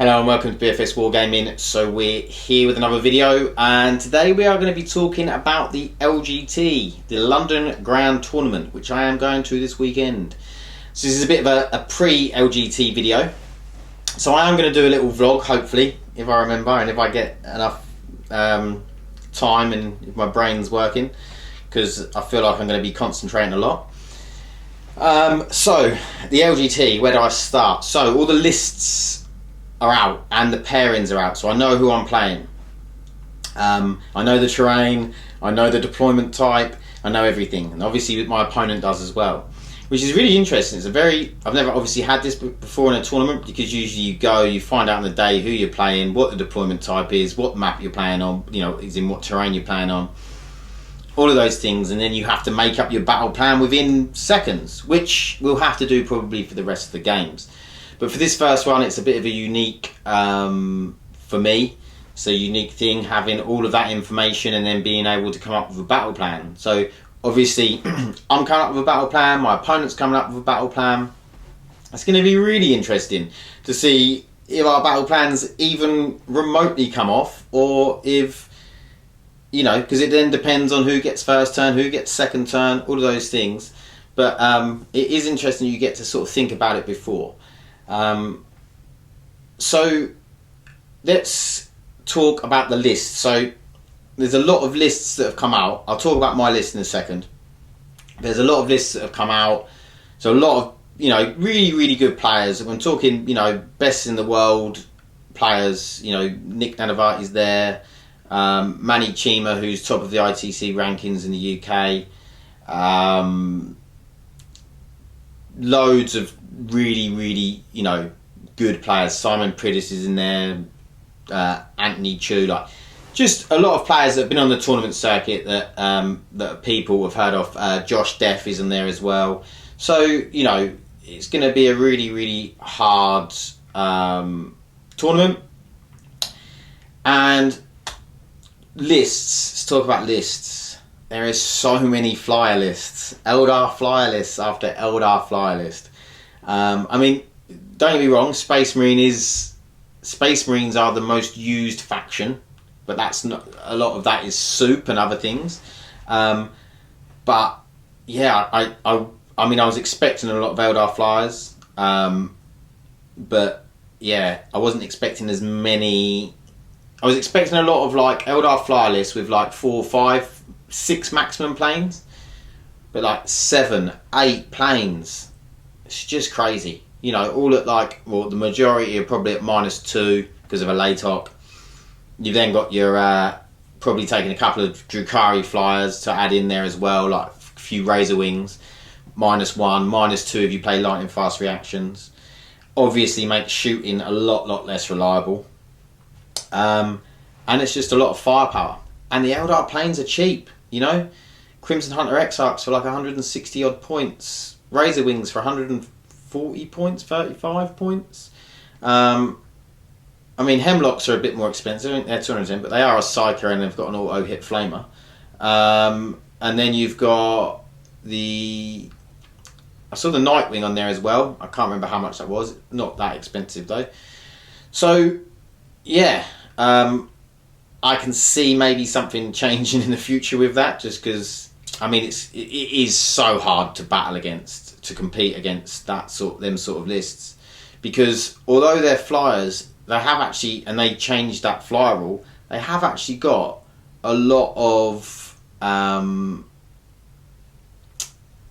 Hello and welcome to BFS Wargaming. So we're here with another video, and today we are going to be talking about the LGT, the London Grand Tournament, which I am going to this weekend. So this is a bit of a pre-LGT video. So I am going to do a little vlog, hopefully, if I remember and if I get enough time and if my brain's working, because I feel like I'm going to be concentrating a lot. So the LGT, where do I start? So all the lists are out and the pairings are out, so I know who I'm playing. I know the terrain, I know the deployment type, I know everything, and obviously my opponent does as well, which is really interesting. It's I've never obviously had this before in a tournament, because usually you find out on the day who you're playing, what the deployment type is, what map you're playing on, is in what terrain you're playing on, all of those things, and then you have to make up your battle plan within seconds, which we'll have to do probably for the rest of the games. But for this first one, it's a bit of a unique, for me, it's a unique thing, having all of that information and then being able to come up with a battle plan. So obviously I'm coming up with a battle plan, my opponent's coming up with a battle plan. It's going to be really interesting to see if our battle plans even remotely come off, or if, because it then depends on who gets first turn, who gets second turn, all of those things. But it is interesting, you get to sort of think about it before. So let's talk about the list. So there's a lot of lists that have come out. I'll talk about my list in a second. There's a lot of lists that have come out. So a lot of, really good players. I'm talking, best in the world players. Nick Nanavati's there. Manny Chima, who's top of the ITC rankings in the UK. Loads of really good players. Simon Pridis is in there, Anthony Chu, just a lot of players that have been on the tournament circuit that people have heard of. Josh Deff is in there as well. So it's going to be a really hard tournament. And lists, let's talk about lists. There is so many flyer lists, Eldar flyer lists after Eldar flyer list. I mean, don't get me wrong, Space Marines are the most used faction, but that's not, a lot of that is soup and other things. But yeah, I mean, I was expecting a lot of Eldar flyers, but yeah, I wasn't expecting as many. I was expecting a lot of Eldar flyer lists with 4, 5, 6 maximum planes, but 7, 8 planes. It's just crazy. All at the majority are probably at -2 because of a LATOC. You've then got your probably taking a couple of Drukhari flyers to add in there as well, a few Razor Wings. -1, -2 if you play lightning fast reactions. Obviously makes shooting a lot less reliable. And it's just a lot of firepower. And the Eldar planes are cheap, Crimson Hunter Exarchs for 160 odd points. Razor Wings for 140 points, 35 points. I mean, Hemlocks are a bit more expensive. I think they're 210, but they are a Psyker and they've got an auto hit flamer. And then you've got I saw the Nightwing on there as well. I can't remember how much that was. Not that expensive though. So yeah, I can see maybe something changing in the future with that, just because I mean it is so hard to battle against, to compete against them sort of lists, because although they're flyers, they have actually, and they changed that flyer rule, they have actually got a lot of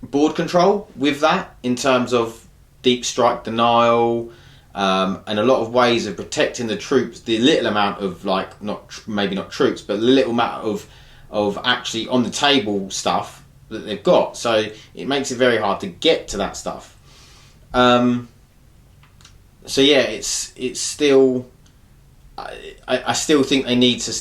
board control with that, in terms of deep strike denial, and a lot of ways of protecting the troops, the little amount of maybe not troops, but the little amount of actually on the table stuff that they've got. So it makes it very hard to get to that stuff. So yeah, it's still, I still think they need to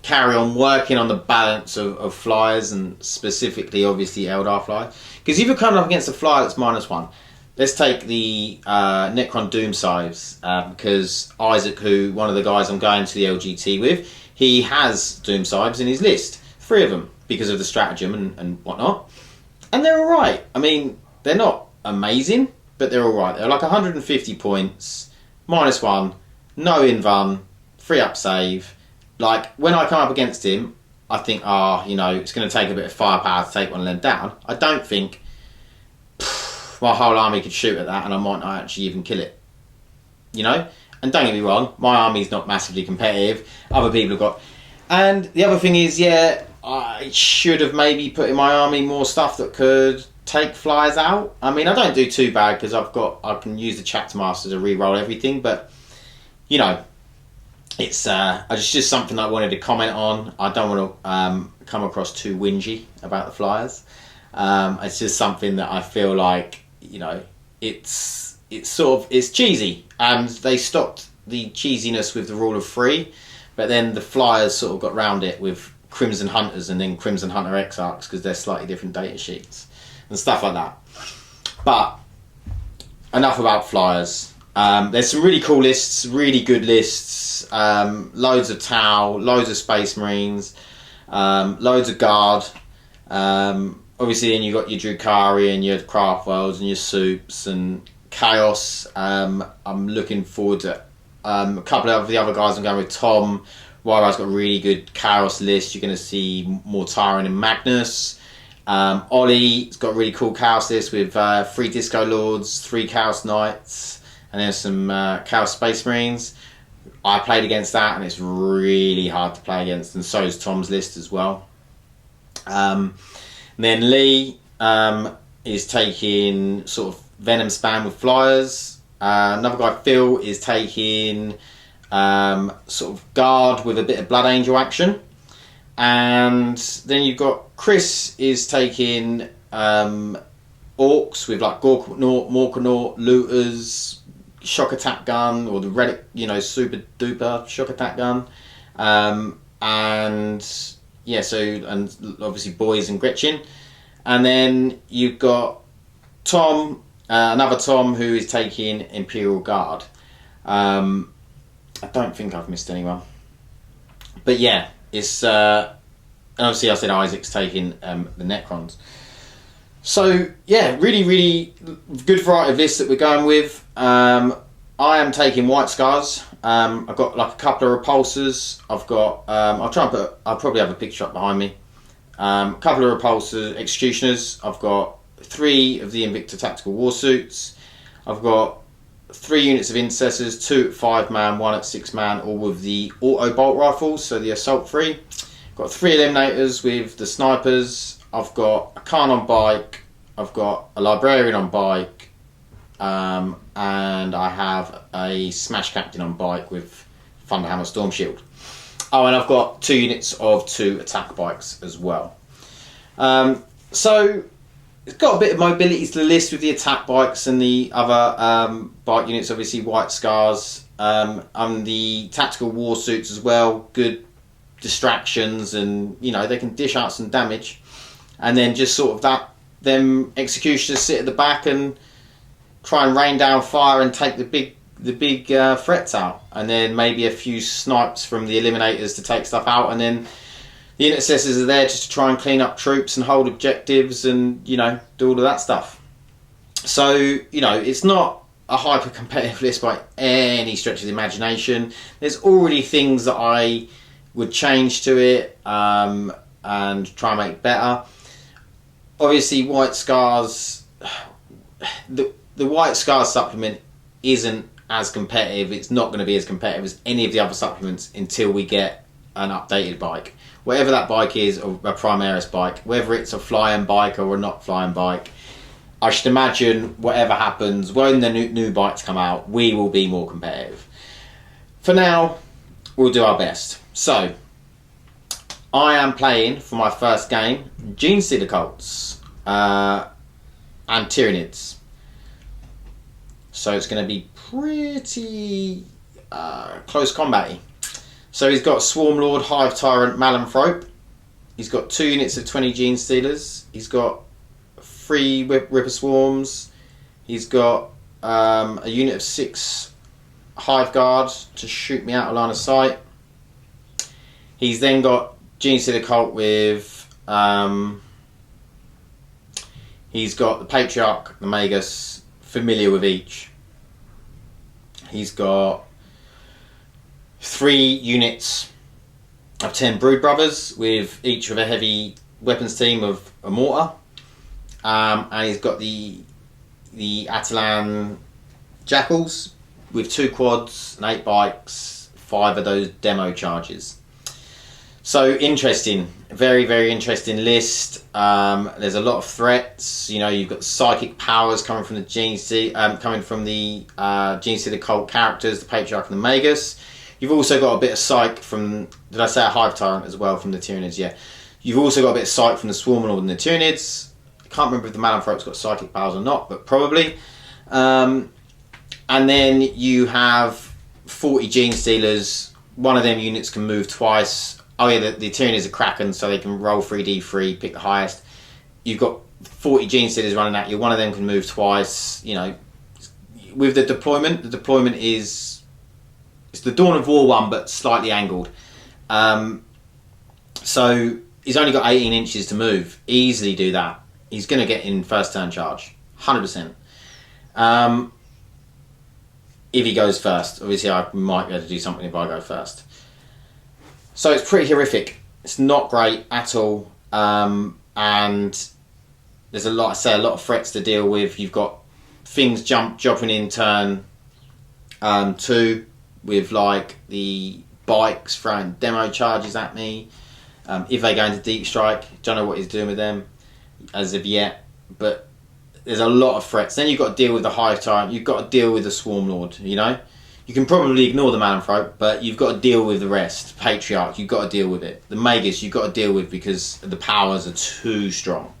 carry on working on the balance of flyers, and specifically obviously Eldar flyers, because if you're coming up against a flyer that's -1, let's take the Necron Doom Scythes, because Isaac, one of the guys I'm going to the LGT with, he has Doom Scythes in his list, 3 of them, because of the stratagem and whatnot, and they're alright. I mean, they're not amazing, but they're alright. They're 150 points, -1, no invuln, 3-up save. Like, when I come up against him, I think, you know, it's going to take a bit of firepower to take one of them down. I don't think my whole army could shoot at that and I might not actually even kill it. You know? And don't get me wrong, my army's not massively competitive. Other people have got... And the other thing is, yeah, I should have maybe put in my army more stuff that could take flyers out. I mean, I don't do too bad because I can use the chapter master to re-roll everything, but, you know, it's just something I wanted to comment on. I don't want to come across too whingy about the flyers. It's just something that I feel like, you know, it's cheesy. They stopped the cheesiness with the rule of 3, but then the flyers sort of got round it with Crimson Hunters and then Crimson Hunter Exarchs because they're slightly different data sheets and stuff like that. But enough about flyers. There's some really cool lists, really good lists, loads of Tau, loads of Space Marines, loads of Guard. Obviously then you've got your Drukhari and your Craftworlds and your Soups and Chaos. I'm looking forward to a couple of the other guys. I'm going with Tom. Ryra's got a really good Chaos list. You're going to see more Tyrant and Magnus. Ollie's got a really cool Chaos list with 3 Disco Lords, 3 Chaos Knights, and then some Chaos Space Marines. I played against that and it's really hard to play against, and so is Tom's list as well. And then Lee is taking sort of Venom Spam with flyers. Another guy, Phil, is taking sort of Guard with a bit of Blood Angel action. And then you've got Chris is taking Orcs with like Gorkanaut, Morkanaut, Looters, Shock Attack Gun, or the Relic, you know, super duper Shock Attack Gun. And yeah, so, and obviously Boys and Gretchen. And then you've got Tom, another Tom, who is taking Imperial Guard. I don't think I've missed anyone. But yeah, it's... and obviously I said Isaac's taking the Necrons. So yeah, really, really good variety of lists that we're going with. I am taking White Scars. I've got like a couple of Repulsors. I've got... I'll probably have a picture up behind me. A couple of Repulsor Executioners. I've got 3 of the Invicta Tactical Warsuits. I've got 3 units of Intercessors, 2 at 5-man, 1 at 6-man, all with the Auto Bolt Rifles, so the Assault 3. I've got 3 Eliminators with the Snipers. I've got a Khan on bike. I've got a Librarian on bike. And I have a Smash Captain on bike with Thunderhammer Storm Shield. Oh, and I've got 2 units of 2 attack bikes as well. So it's got a bit of mobility to the list with the attack bikes and the other bike units, obviously White Scars, and the tactical war suits as well. Good distractions, and you know, they can dish out some damage. And then just sort of them executioners sit at the back and try and rain down fire and take the big threats out, and then maybe a few snipes from the eliminators to take stuff out, and then the intercessors are there just to try and clean up troops and hold objectives and, you know, do all of that stuff. So, you know, it's not a hyper competitive list by any stretch of the imagination. There's already things that I would change to it and try and make better. Obviously, White Scars, the White Scars supplement isn't as competitive. It's not going to be as competitive as any of the other supplements until we get an updated bike. Whatever that bike is, or a Primaris bike, whether it's a flying bike or a not flying bike, I should imagine whatever happens, when the new bikes come out, we will be more competitive. For now, we'll do our best. So, I am playing for my first game Genestealer Cults and Tyranids. So it's going to be pretty close combat-y. So he's got Swarm Lord, Hive Tyrant, Malanthrope. He's got 2 units of 20 Genestealers. He's got 3 Ripper Swarms. He's got a unit of 6 Hive Guard to shoot me out of line of sight. He's then got Genestealer Cult with... he's got the Patriarch, the Magus, familiar with each. He's got 3 units of 10 Brood Brothers, with each with a heavy weapons team of a mortar, and he's got the Atalan Jackals with 2 quads and 8 bikes, 5 of those demo charges. So interesting, very, very interesting list. There's a lot of threats. You know, you've got psychic powers coming from the GC, the cult characters, the Patriarch and the Magus. You've also got a bit of psych from, did I say a Hive Tyrant as well from the Tyranids? Yeah. You've also got a bit of psych from the Swarm Lord and the Tyranids. I can't remember if the Malanthrope's got psychic powers or not, but probably. And then you have 40 Gene Stealers. One of them units can move twice. Oh yeah, the Tyranids are Kraken, so they can roll 3d3, pick the highest. You've got 40 Gene Stealers running at you. One of them can move twice. You know, with the deployment is, it's the Dawn of War one, but slightly angled. So he's only got 18 inches to move. Easily do that. He's going to get in first turn charge, 100%. If he goes first. Obviously I might be able to do something if I go first. So it's pretty horrific. It's not great at all. And there's a lot of threats to deal with. You've got things dropping in turn 2, with like the bikes throwing demo charges at me. If they go into deep strike, don't know what he's doing with them as of yet, but there's a lot of threats. Then you've got to deal with the Hive Tyrant, you've got to deal with the Swarm Lord, you know. You can probably ignore the Malanthrope, but you've got to deal with the rest. Patriarch, you've got to deal with it. The Magus, you've got to deal with because the powers are too strong.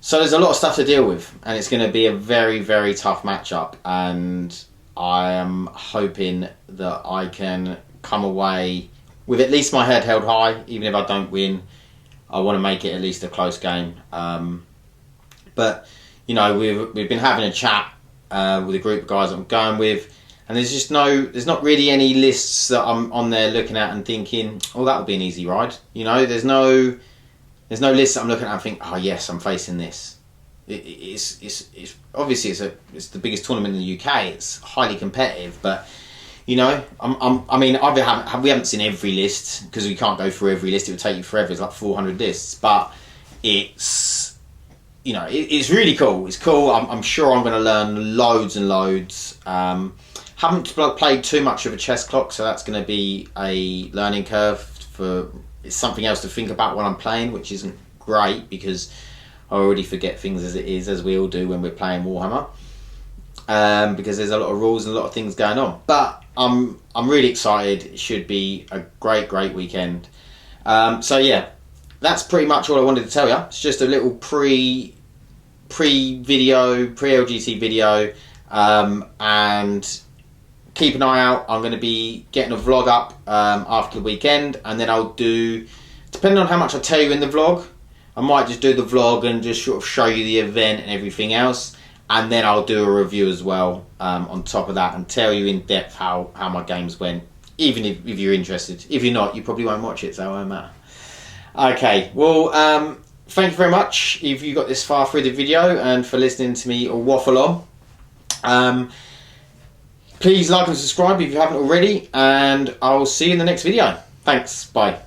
So there's a lot of stuff to deal with, and it's going to be a very, very tough matchup, and I am hoping that I can come away with at least my head held high. Even if I don't win, I want to make it at least a close game. But you know, we've been having a chat with a group of guys that I'm going with, and there's not really any lists that I'm on there looking at and thinking, oh, that would be an easy ride. You know, there's no list that I'm looking at and think, oh yes, I'm facing this. It's obviously it's the biggest tournament in the UK. It's highly competitive, but you know, we haven't seen every list because we can't go through every list. It would take you forever. It's like 400 lists, but it's, you know, it's really cool. It's cool. I'm sure I'm going to learn loads and loads. Haven't played too much of a chess clock, so that's going to be a learning curve. It's something else to think about when I'm playing, which isn't great because I already forget things as it is, as we all do when we're playing Warhammer, because there's a lot of rules and a lot of things going on. But I'm really excited. It should be a great weekend. So yeah, that's pretty much all I wanted to tell you. It's just a little pre-LGT video, and keep an eye out. I'm going to be getting a vlog up after the weekend, and then I'll do, depending on how much I tell you in the vlog, I might just do the vlog and just sort of show you the event and everything else, and then I'll do a review as well on top of that and tell you in depth how my games went, even if you're interested. If you're not, you probably won't watch it, so it won't matter. Okay, well, thank you very much if you got this far through the video and for listening to me waffle on. Please like and subscribe if you haven't already, and I'll see you in the next video. Thanks, bye.